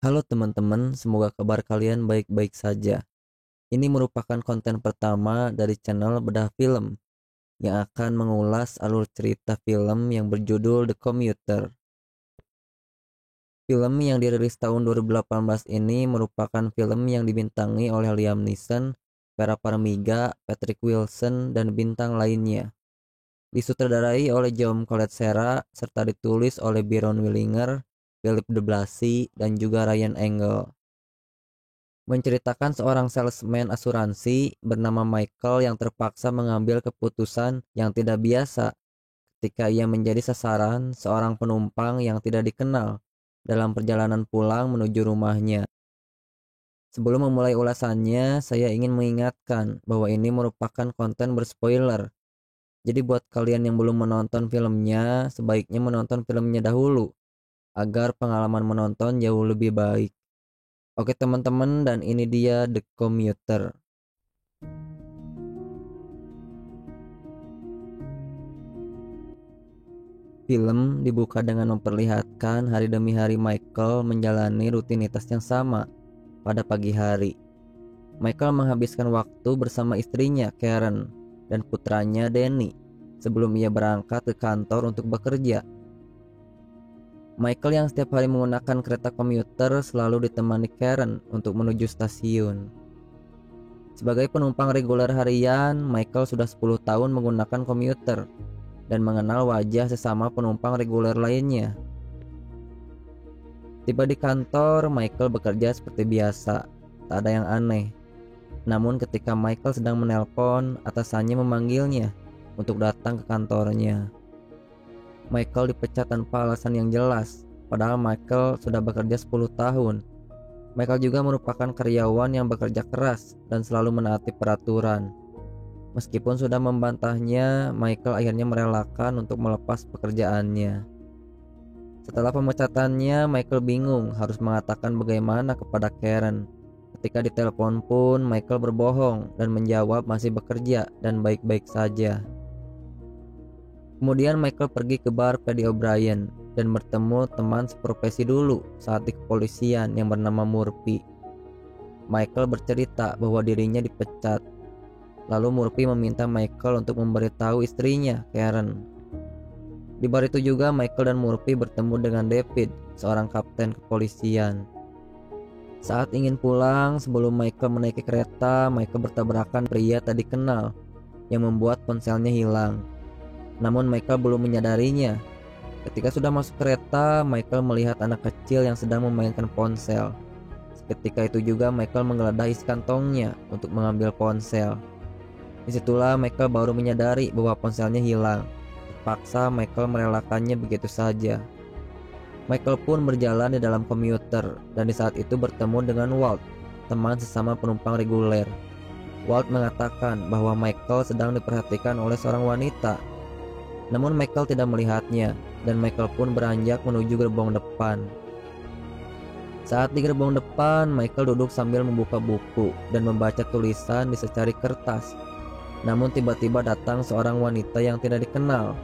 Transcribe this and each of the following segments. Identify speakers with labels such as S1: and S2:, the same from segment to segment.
S1: Halo teman-teman, semoga kabar kalian baik-baik saja. Ini merupakan konten pertama dari channel Bedah Film yang akan mengulas alur cerita film yang berjudul The Commuter. Film yang dirilis tahun 2018 ini merupakan film yang dibintangi oleh Liam Neeson, Vera Farmiga, Patrick Wilson, dan bintang lainnya. Disutradarai oleh Jaume Collet-Serra serta ditulis oleh Byron Willinger, Philip de Blassie, dan juga Ryan Engle. Menceritakan seorang salesman asuransi bernama Michael yang terpaksa mengambil keputusan yang tidak biasa ketika ia menjadi sasaran seorang penumpang yang tidak dikenal dalam perjalanan pulang menuju rumahnya. Sebelum memulai ulasannya, saya ingin mengingatkan bahwa ini merupakan konten berspoiler. Jadi buat kalian yang belum menonton filmnya, sebaiknya menonton filmnya dahulu agar pengalaman menonton jauh lebih baik. Oke teman-teman, dan ini dia The Commuter. Film dibuka dengan memperlihatkan hari demi hari Michael menjalani rutinitas yang sama pada pagi hari. Michael menghabiskan waktu bersama istrinya Karen dan putranya Danny sebelum ia berangkat ke kantor untuk bekerja. Michael yang setiap hari menggunakan kereta komuter selalu ditemani Karen untuk menuju stasiun. Sebagai penumpang reguler harian, Michael sudah 10 tahun menggunakan komuter dan mengenal wajah sesama penumpang reguler lainnya. Tiba di kantor, Michael bekerja seperti biasa, tak ada yang aneh. Namun ketika Michael sedang menelpon, atasannya memanggilnya untuk datang ke kantornya. Michael dipecat tanpa alasan yang jelas, padahal Michael sudah bekerja 10 tahun. Michael juga merupakan karyawan yang bekerja keras dan selalu menaati peraturan. Meskipun sudah membantahnya, Michael akhirnya merelakan untuk melepas pekerjaannya. Setelah pemecatannya, Michael bingung harus mengatakan bagaimana kepada Karen. Ketika ditelepon pun, Michael berbohong dan menjawab masih bekerja dan baik-baik saja. Kemudian Michael pergi ke bar Paddy O'Brien dan bertemu teman seprofesi dulu saat di kepolisian yang bernama Murphy. Michael bercerita bahwa dirinya dipecat. Lalu Murphy meminta Michael untuk memberitahu istrinya, Karen. Di bar itu juga Michael dan Murphy bertemu dengan David, seorang kapten kepolisian. Saat ingin pulang, sebelum Michael menaiki kereta, Michael bertabrakan pria tak dikenal yang membuat ponselnya hilang. Namun Michael belum menyadarinya. Ketika sudah masuk kereta, Michael melihat anak kecil yang sedang memainkan ponsel. Ketika itu juga Michael menggeledah isi kantongnya untuk mengambil ponsel. Disitulah Michael baru menyadari bahwa ponselnya hilang. Terpaksa Michael merelakannya begitu saja. Michael pun berjalan di dalam komuter dan di saat itu bertemu dengan Walt, teman sesama penumpang reguler. Walt mengatakan bahwa Michael sedang diperhatikan oleh seorang wanita. Namun Michael tidak melihatnya dan Michael pun beranjak menuju gerbong depan. Saat di gerbong depan, Michael duduk sambil membuka buku dan membaca tulisan di secari kertas. Namun tiba-tiba datang seorang wanita yang tidak dikenal.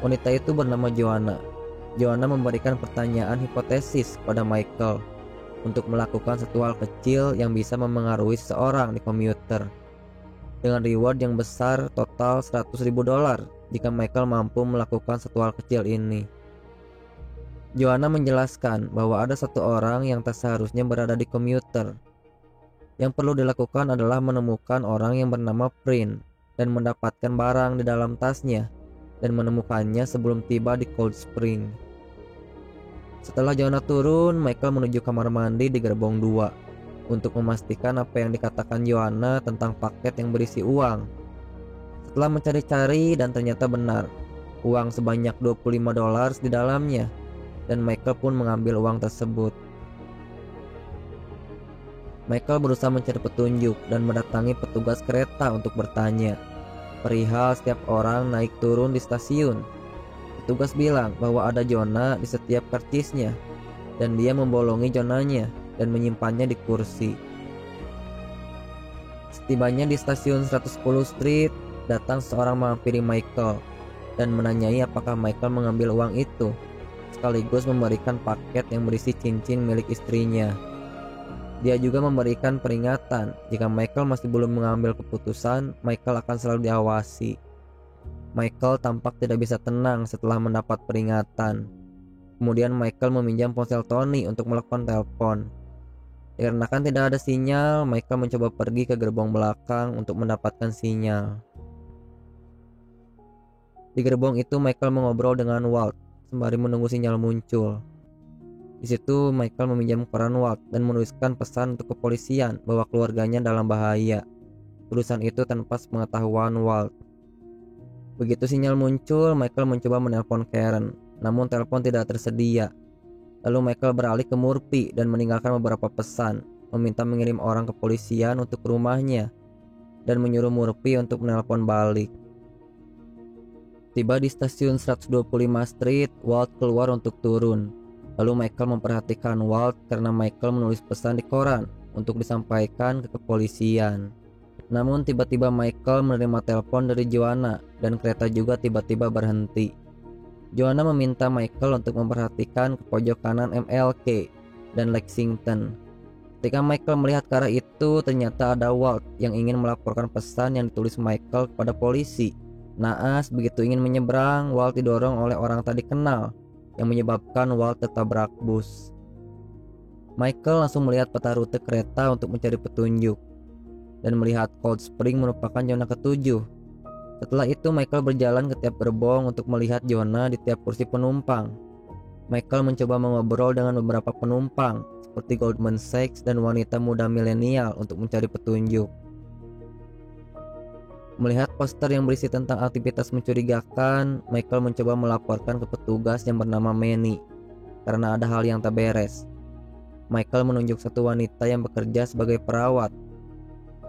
S1: Wanita itu bernama Joanna. Joanna memberikan pertanyaan hipotesis pada Michael untuk melakukan satu hal kecil yang bisa memengaruhi seseorang di komuter. Dengan reward yang besar total $100.000 jika Michael mampu melakukan satu hal kecil ini. Joanna menjelaskan bahwa ada satu orang yang tak seharusnya berada di komuter. Yang perlu dilakukan adalah menemukan orang yang bernama Prin dan mendapatkan barang di dalam tasnya dan menemukannya sebelum tiba di Cold Spring. Setelah Joanna turun, Michael menuju kamar mandi di gerbong 2 untuk memastikan apa yang dikatakan Joanna tentang paket yang berisi uang. Setelah mencari-cari dan ternyata benar, uang sebanyak $25 di dalamnya, dan Michael pun mengambil uang tersebut. Michael berusaha mencari petunjuk dan mendatangi petugas kereta untuk bertanya perihal setiap orang naik turun di stasiun. Petugas bilang bahwa ada zona di setiap karcisnya dan dia membolongi zonanya dan menyimpannya di kursi. Setibanya di stasiun 110 Street, datang seorang menghampiri Michael dan menanyai apakah Michael mengambil uang itu. sekaligus memberikan paket yang berisi cincin milik istrinya. Dia juga memberikan peringatan jika Michael masih belum mengambil keputusan, Michael akan selalu diawasi. Michael tampak tidak bisa tenang setelah mendapat peringatan. Kemudian Michael meminjam ponsel Tony untuk melakukan telepon. Dikarenakan tidak ada sinyal, Michael mencoba pergi ke gerbong belakang untuk mendapatkan sinyal. Di gerbong itu Michael mengobrol dengan Walt sembari menunggu sinyal muncul. Di situ Michael meminjam koran Walt dan menuliskan pesan untuk kepolisian bahwa keluarganya dalam bahaya. Tulisan itu tanpa sepengetahuan Walt. Begitu sinyal muncul, Michael mencoba menelpon Karen, namun telepon tidak tersedia. Lalu Michael beralih ke Murphy dan meninggalkan beberapa pesan, meminta mengirim orang kepolisian untuk ke rumahnya dan menyuruh Murphy untuk menelpon balik. Tiba di stasiun 125 Street, Walt keluar untuk turun. Lalu Michael memperhatikan Walt karena Michael menulis pesan di koran untuk disampaikan ke kepolisian. Namun tiba-tiba Michael menerima telepon dari Joanna dan kereta juga tiba-tiba berhenti. Joanna meminta Michael untuk memperhatikan ke pojok kanan MLK dan Lexington. Ketika Michael melihat ke arah itu, ternyata ada Walt yang ingin melaporkan pesan yang ditulis Michael kepada polisi. Naas begitu ingin menyeberang, Walt didorong oleh orang tak dikenal yang menyebabkan Walt tertabrak bus. Michael langsung melihat peta rute kereta untuk mencari petunjuk dan melihat Cold Spring merupakan zona ke-7. Setelah itu Michael berjalan ke tiap gerbong untuk melihat zona di tiap kursi penumpang. Michael mencoba mengobrol dengan beberapa penumpang seperti Goldman Sachs dan wanita muda milenial untuk mencari petunjuk. Melihat poster yang berisi tentang aktivitas mencurigakan, Michael mencoba melaporkan ke petugas yang bernama Manny karena ada hal yang tak beres. Michael menunjuk satu wanita yang bekerja sebagai perawat.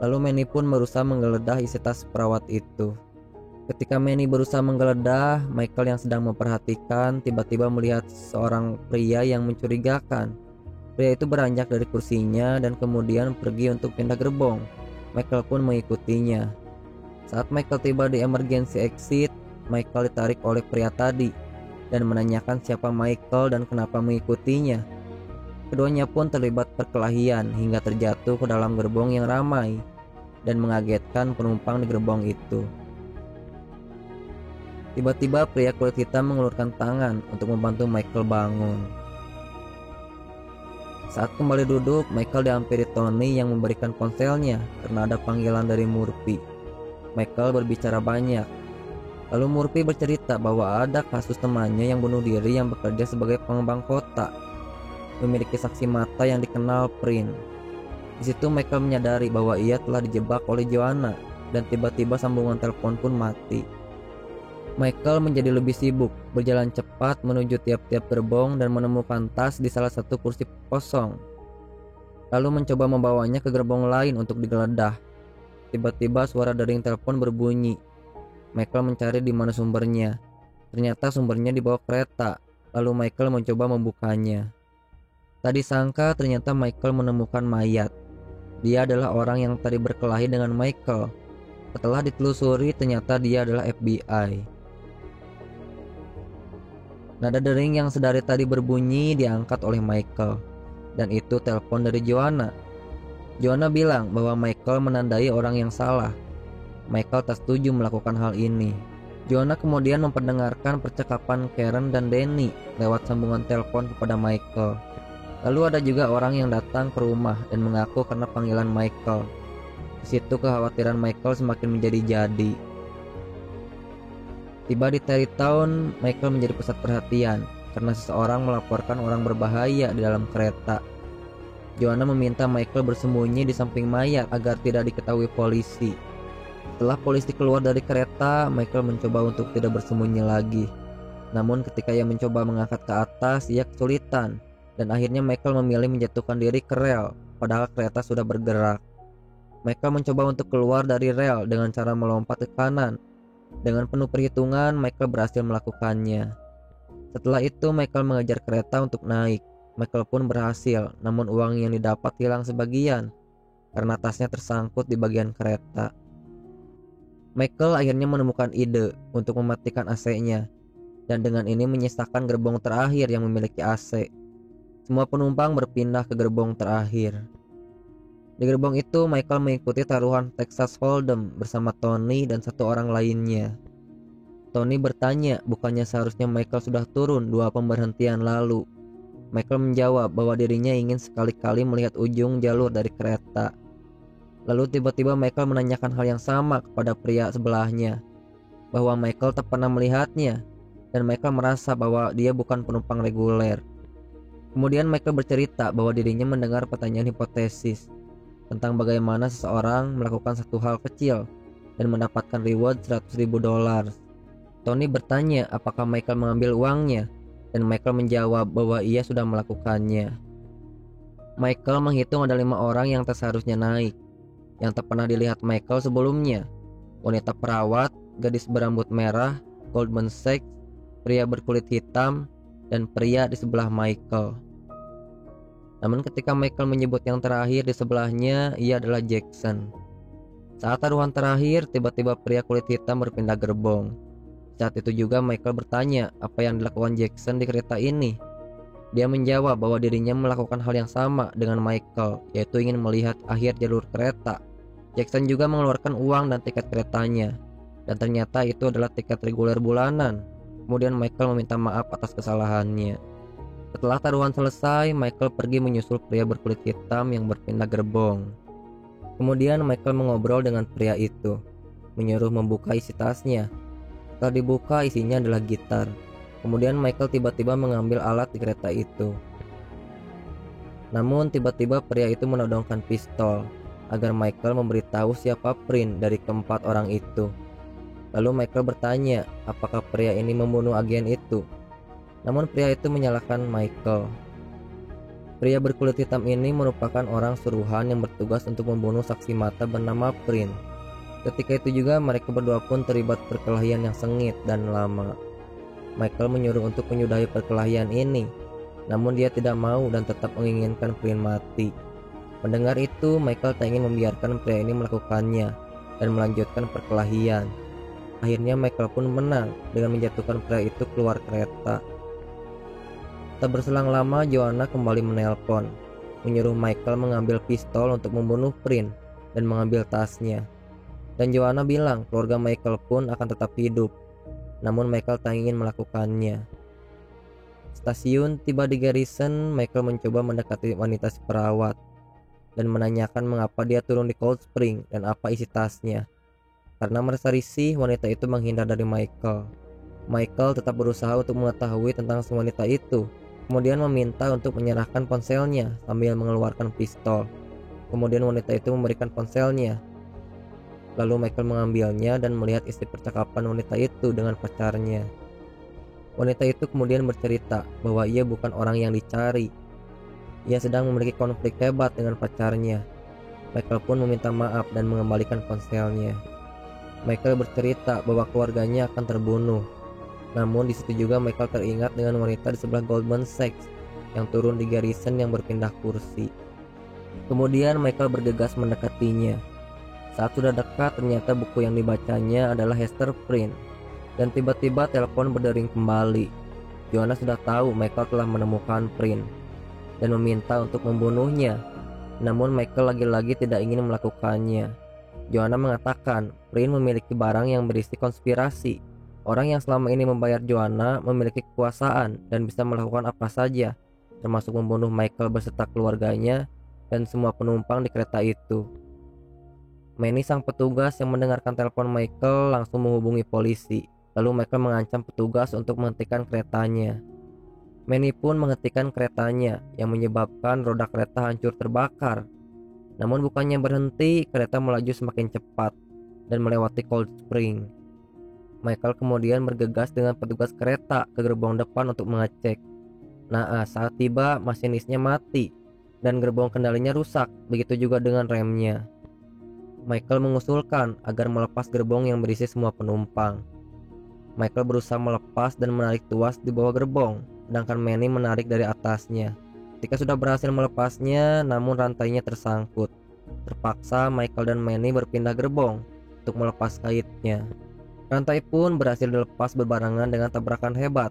S1: Lalu Manny pun berusaha menggeledah isi tas perawat itu. Ketika Manny berusaha menggeledah, Michael yang sedang memperhatikan tiba-tiba melihat seorang pria yang mencurigakan. Pria itu beranjak dari kursinya dan kemudian pergi untuk pindah gerbong. Michael pun mengikutinya. Saat Michael tiba di emergency exit, Michael ditarik oleh pria tadi dan menanyakan siapa Michael dan kenapa mengikutinya. Keduanya pun terlibat perkelahian hingga terjatuh ke dalam gerbong yang ramai dan mengagetkan penumpang di gerbong itu. Tiba-tiba pria kulit hitam mengulurkan tangan untuk membantu Michael bangun. Saat kembali duduk, Michael dihampiri Tony yang memberikan ponselnya karena ada panggilan dari Murphy. Michael berbicara banyak. Lalu Murphy bercerita bahwa ada kasus temannya yang bunuh diri yang bekerja sebagai pengembang kota, memiliki saksi mata yang dikenal Prin. Di situ Michael menyadari bahwa ia telah dijebak oleh Joanna dan tiba-tiba sambungan telepon pun mati. Michael menjadi lebih sibuk, berjalan cepat menuju tiap-tiap gerbong dan menemukan tas di salah satu kursi kosong. Lalu mencoba membawanya ke gerbong lain untuk digeledah. Tiba-tiba suara dering telepon berbunyi. Michael mencari di mana sumbernya. Ternyata sumbernya di bawah kereta. Lalu Michael mencoba membukanya. Tadi sangka ternyata Michael menemukan mayat. Dia adalah orang yang tadi berkelahi dengan Michael. Setelah ditelusuri ternyata dia adalah FBI. Nada dering yang sedari tadi berbunyi diangkat oleh Michael. Dan itu telepon dari Joanna. Joanna bilang bahwa Michael menandai orang yang salah. Michael tak setuju melakukan hal ini. Joanna kemudian memperdengarkan percakapan Karen dan Danny lewat sambungan telepon kepada Michael. Lalu ada juga orang yang datang ke rumah dan mengaku karena panggilan Michael. Di situ kekhawatiran Michael semakin menjadi-jadi. Tiba di Tarrytown, Michael menjadi pusat perhatian karena seseorang melaporkan orang berbahaya di dalam kereta. Joanna meminta Michael bersembunyi di samping mayat agar tidak diketahui polisi. Setelah polisi keluar dari kereta, Michael mencoba untuk tidak bersembunyi lagi. Namun ketika ia mencoba mengangkat ke atas, ia kesulitan. Dan akhirnya Michael memilih menjatuhkan diri ke rel, padahal kereta sudah bergerak. Michael mencoba untuk keluar dari rel dengan cara melompat ke kanan. Dengan penuh perhitungan, Michael berhasil melakukannya. Setelah itu, Michael mengejar kereta untuk naik. Michael pun berhasil, namun uang yang didapat hilang sebagian karena tasnya tersangkut di bagian kereta. Michael akhirnya menemukan ide untuk mematikan AC-nya. dan dengan ini menyisakan gerbong terakhir yang memiliki AC. Semua penumpang berpindah ke gerbong terakhir. Di gerbong itu, Michael mengikuti taruhan Texas Hold'em bersama Tony dan satu orang lainnya. Tony bertanya, bukannya seharusnya Michael sudah turun 2 pemberhentian lalu. Michael menjawab bahwa dirinya ingin sekali-kali melihat ujung jalur dari kereta. Lalu tiba-tiba Michael menanyakan hal yang sama kepada pria sebelahnya, bahwa Michael tak pernah melihatnya, dan Michael merasa bahwa dia bukan penumpang reguler. Kemudian Michael bercerita bahwa dirinya mendengar pertanyaan hipotesis tentang bagaimana seseorang melakukan satu hal kecil dan mendapatkan reward $100.000. Tony bertanya apakah Michael mengambil uangnya, dan Michael menjawab bahwa ia sudah melakukannya. Michael menghitung ada 5 orang yang tak seharusnya naik, yang tak pernah dilihat Michael sebelumnya: wanita perawat, gadis berambut merah, Goldman Sachs, pria berkulit hitam, dan pria di sebelah Michael. Namun ketika Michael menyebut yang terakhir di sebelahnya, ia adalah Jackson. Saat taruhan terakhir, tiba-tiba pria kulit hitam berpindah gerbong. Saat itu juga Michael bertanya apa yang dilakukan Jackson di kereta ini. Dia menjawab bahwa dirinya melakukan hal yang sama dengan Michael, yaitu ingin melihat akhir jalur kereta. Jackson juga mengeluarkan uang dan tiket keretanya, dan ternyata itu adalah tiket reguler bulanan. Kemudian Michael meminta maaf atas kesalahannya. Setelah taruhan selesai, Michael pergi menyusul pria berkulit hitam yang berpindah gerbong. Kemudian Michael mengobrol dengan pria itu, menyuruh membuka isi tasnya. Setelah dibuka, isinya adalah gitar. Kemudian Michael tiba-tiba mengambil alat di kereta itu. Namun tiba-tiba pria itu menodongkan pistol agar Michael memberitahu siapa Prin dari keempat orang itu. Lalu Michael bertanya apakah pria ini membunuh agen itu. Namun pria itu menyalahkan Michael. Pria berkulit hitam ini merupakan orang suruhan yang bertugas untuk membunuh saksi mata bernama Prin. Ketika itu juga mereka berdua pun terlibat perkelahian yang sengit dan lama. Michael menyuruh untuk menyudahi perkelahian ini, namun dia tidak mau dan tetap menginginkan Prin mati. Mendengar itu, Michael tak ingin membiarkan pria ini melakukannya dan melanjutkan perkelahian. Akhirnya Michael pun menang dengan menjatuhkan pria itu keluar kereta. Tak berselang lama, Joanna kembali menelpon, menyuruh Michael mengambil pistol untuk membunuh Prin dan mengambil tasnya. Dan Joanna bilang keluarga Michael pun akan tetap hidup, namun Michael tak ingin melakukannya. Stasiun tiba di Garrison, Michael mencoba mendekati wanita si perawat dan menanyakan mengapa dia turun di Cold Spring dan apa isi tasnya. Karena merasa risih, wanita itu menghindar dari Michael. Michael tetap berusaha untuk mengetahui tentang si wanita itu, kemudian meminta untuk menyerahkan ponselnya sambil mengeluarkan pistol. Kemudian wanita itu memberikan ponselnya. Lalu Michael mengambilnya dan melihat isi percakapan wanita itu dengan pacarnya. Wanita itu kemudian bercerita bahwa ia bukan orang yang dicari. Ia sedang memiliki konflik hebat dengan pacarnya. Michael pun meminta maaf dan mengembalikan ponselnya. Michael bercerita bahwa keluarganya akan terbunuh. Namun di situ juga Michael teringat dengan wanita di sebelah Goldman Sachs yang turun di Garrison yang berpindah kursi. Kemudian Michael bergegas mendekatinya. Saat sudah dekat, ternyata buku yang dibacanya adalah Hester Prynne. Dan tiba-tiba telepon berdering kembali. Joanna sudah tahu Michael telah menemukan Prynne dan meminta untuk membunuhnya. Namun Michael lagi-lagi tidak ingin melakukannya. Joanna mengatakan Prynne memiliki barang yang berisi konspirasi. Orang yang selama ini membayar Joanna memiliki kekuasaan dan bisa melakukan apa saja, termasuk membunuh Michael beserta keluarganya dan semua penumpang di kereta itu. Manny, sang petugas yang mendengarkan telepon Michael, langsung menghubungi polisi. Lalu Michael mengancam petugas untuk menghentikan keretanya. Manny pun menghentikan keretanya, yang menyebabkan roda kereta hancur terbakar. Namun bukannya berhenti, kereta melaju semakin cepat dan melewati Cold Spring. Michael kemudian bergegas dengan petugas kereta ke gerbong depan untuk mengecek. Saat tiba, masinisnya mati dan gerbong kendalinya rusak, begitu juga dengan remnya. Michael mengusulkan agar melepas gerbong yang berisi semua penumpang. Michael berusaha melepas dan menarik tuas di bawah gerbong, sedangkan Manny menarik dari atasnya. Ketika sudah berhasil melepasnya, namun rantainya tersangkut. Terpaksa Michael dan Manny berpindah gerbong untuk melepas kaitnya. Rantai pun berhasil dilepas berbarengan dengan tabrakan hebat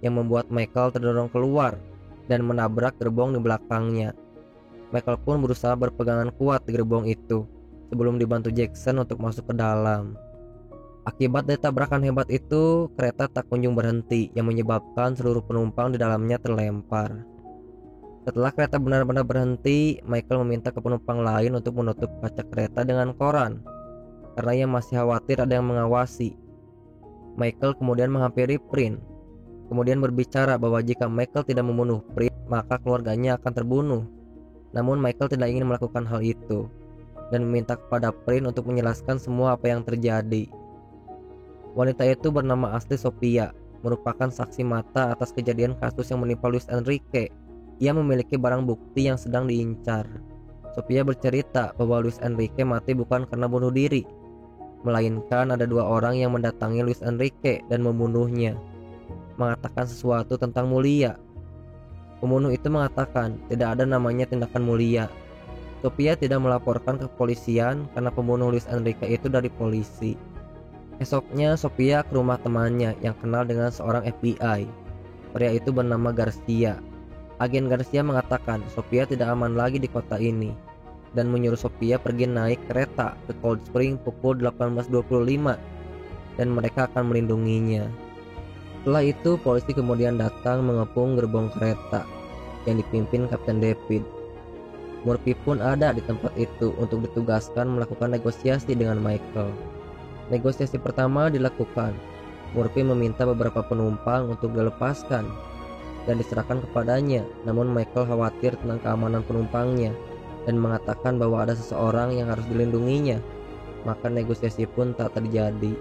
S1: yang membuat Michael terdorong keluar dan menabrak gerbong di belakangnya. Michael pun berusaha berpegangan kuat di gerbong itu sebelum dibantu Jackson untuk masuk ke dalam. Akibat dari tabrakan hebat itu, kereta tak kunjung berhenti yang menyebabkan seluruh penumpang di dalamnya terlempar. Setelah kereta benar-benar berhenti, Michael meminta ke penumpang lain untuk menutup kaca kereta dengan koran karena ia masih khawatir ada yang mengawasi. Michael kemudian menghampiri Prin, kemudian berbicara bahwa jika Michael tidak membunuh Prin, maka keluarganya akan terbunuh. Namun Michael tidak ingin melakukan hal itu dan meminta kepada Prin untuk menjelaskan semua apa yang terjadi. Wanita itu bernama asli Sophia, merupakan saksi mata atas kejadian kasus yang menimpa Luis Enrique. Ia memiliki barang bukti yang sedang diincar. Sophia bercerita bahwa Luis Enrique mati bukan karena bunuh diri, melainkan ada dua orang yang mendatangi Luis Enrique dan membunuhnya, mengatakan sesuatu tentang mulia. Pembunuh itu mengatakan tidak ada namanya tindakan mulia. Sophia tidak melaporkan ke kepolisian karena pembunuh Luis Enrique itu dari polisi. Esoknya Sophia ke rumah temannya yang kenal dengan seorang FBI. Pria itu bernama Garcia. Agen Garcia mengatakan Sophia tidak aman lagi di kota ini dan menyuruh Sophia pergi naik kereta ke Cold Spring pukul 18.25 dan mereka akan melindunginya. Setelah itu polisi kemudian datang mengepung gerbong kereta yang dipimpin Kapten David. Murphy pun ada di tempat itu untuk ditugaskan melakukan negosiasi dengan Michael. Negosiasi pertama dilakukan. Murphy meminta beberapa penumpang untuk dilepaskan dan diserahkan kepadanya, namun Michael khawatir tentang keamanan penumpangnya dan mengatakan bahwa ada seseorang yang harus dilindunginya. Maka negosiasi pun tak terjadi.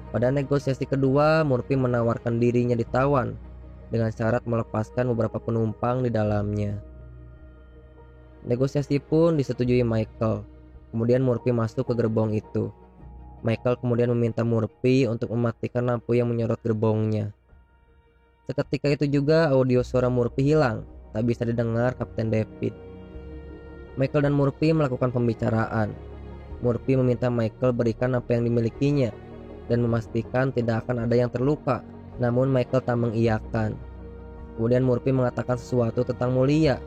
S1: Pada negosiasi kedua, Murphy menawarkan dirinya ditawan dengan syarat melepaskan beberapa penumpang di dalamnya. Negosiasi pun disetujui Michael. Kemudian Murphy masuk ke gerbong itu. Michael kemudian meminta Murphy untuk mematikan lampu yang menyorot gerbongnya. Seketika itu juga audio suara Murphy hilang, tak bisa didengar Kapten David. Michael dan Murphy melakukan pembicaraan. Murphy meminta Michael berikan apa yang dimilikinya dan memastikan tidak akan ada yang terluka, namun Michael tak mengiyakan. Kemudian Murphy mengatakan sesuatu tentang mulia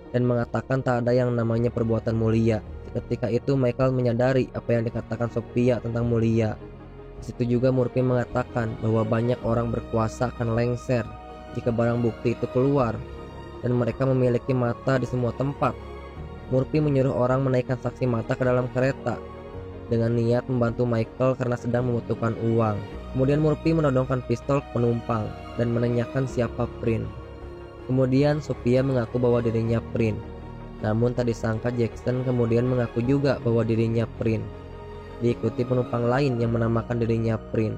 S1: dan mengatakan tak ada yang namanya perbuatan mulia. Ketika itu Michael menyadari apa yang dikatakan Sophia tentang mulia. Di situ juga Murphy mengatakan bahwa banyak orang berkuasa akan lengser jika barang bukti itu keluar dan mereka memiliki mata di semua tempat. Murphy menyuruh orang menaikkan saksi mata ke dalam kereta dengan niat membantu Michael karena sedang membutuhkan uang. Kemudian Murphy menodongkan pistol ke penumpang dan menanyakan siapa Prin. Kemudian Sophia mengaku bahwa dirinya Prin. Namun tak disangka Jackson kemudian mengaku juga bahwa dirinya Prin, diikuti penumpang lain yang menamakan dirinya Prin.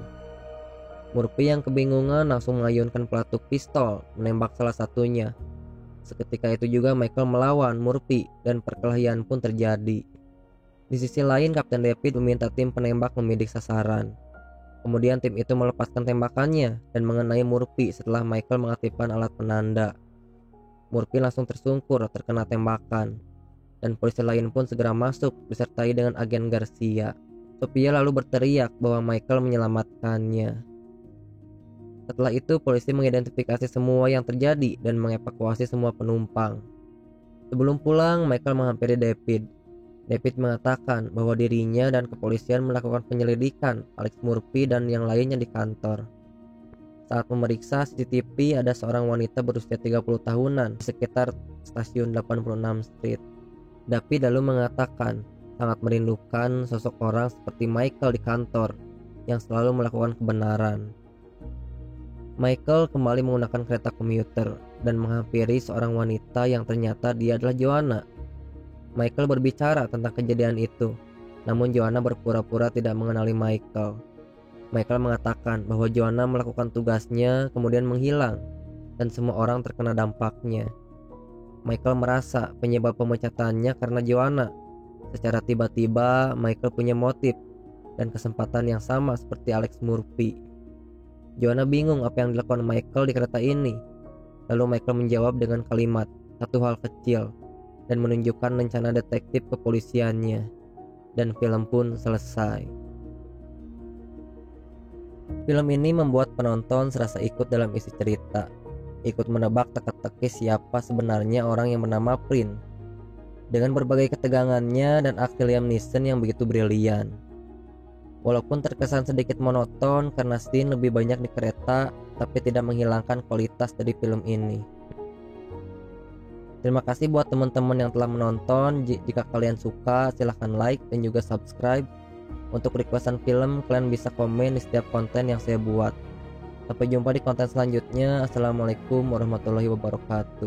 S1: Murphy yang kebingungan langsung mengayunkan pelatuk pistol menembak salah satunya. Seketika itu juga Michael melawan Murphy dan perkelahian pun terjadi. Di sisi lain Kapten David meminta tim penembak membidik sasaran. Kemudian tim itu melepaskan tembakannya dan mengenai Murphy setelah Michael mengaktifkan alat penanda. Murphy langsung tersungkur terkena tembakan dan polisi lain pun segera masuk disertai dengan agen Garcia. Sophia lalu berteriak bahwa Michael menyelamatkannya. Setelah itu polisi mengidentifikasi semua yang terjadi dan mengevakuasi semua penumpang. Sebelum pulang, Michael menghampiri David. David mengatakan bahwa dirinya dan kepolisian melakukan penyelidikan Alex Murphy dan yang lainnya di kantor. Saat memeriksa CCTV, ada seorang wanita berusia 30 tahunan di sekitar stasiun 86 Street. David lalu mengatakan sangat merindukan sosok orang seperti Michael di kantor yang selalu melakukan kebenaran. Michael kembali menggunakan kereta komuter dan menghampiri seorang wanita yang ternyata dia adalah Joanna. Michael berbicara tentang kejadian itu, namun Joanna berpura-pura tidak mengenali Michael. Michael mengatakan bahwa Joanna melakukan tugasnya kemudian menghilang dan semua orang terkena dampaknya. Michael merasa penyebab pemecatannya karena Joanna. Secara tiba-tiba Michael punya motif dan kesempatan yang sama seperti Alex Murphy. Joanna bingung apa yang dilakukan Michael di kereta ini. Lalu Michael menjawab dengan kalimat satu hal kecil dan menunjukkan rencana detektif kepolisiannya. Dan film pun selesai. Film ini membuat penonton serasa ikut dalam isi cerita, ikut menebak teka-teki siapa sebenarnya orang yang bernama Prince. Dengan berbagai ketegangannya dan aksi Liam Neeson yang begitu brilian. Walaupun terkesan sedikit monoton karena scene lebih banyak di kereta, tapi tidak menghilangkan kualitas dari film ini. Terima kasih buat teman-teman yang telah menonton. Jika kalian suka, silahkan like dan juga subscribe. Untuk requestan film, kalian bisa komen di setiap konten yang saya buat. Sampai jumpa di konten selanjutnya. Assalamualaikum warahmatullahi wabarakatuh.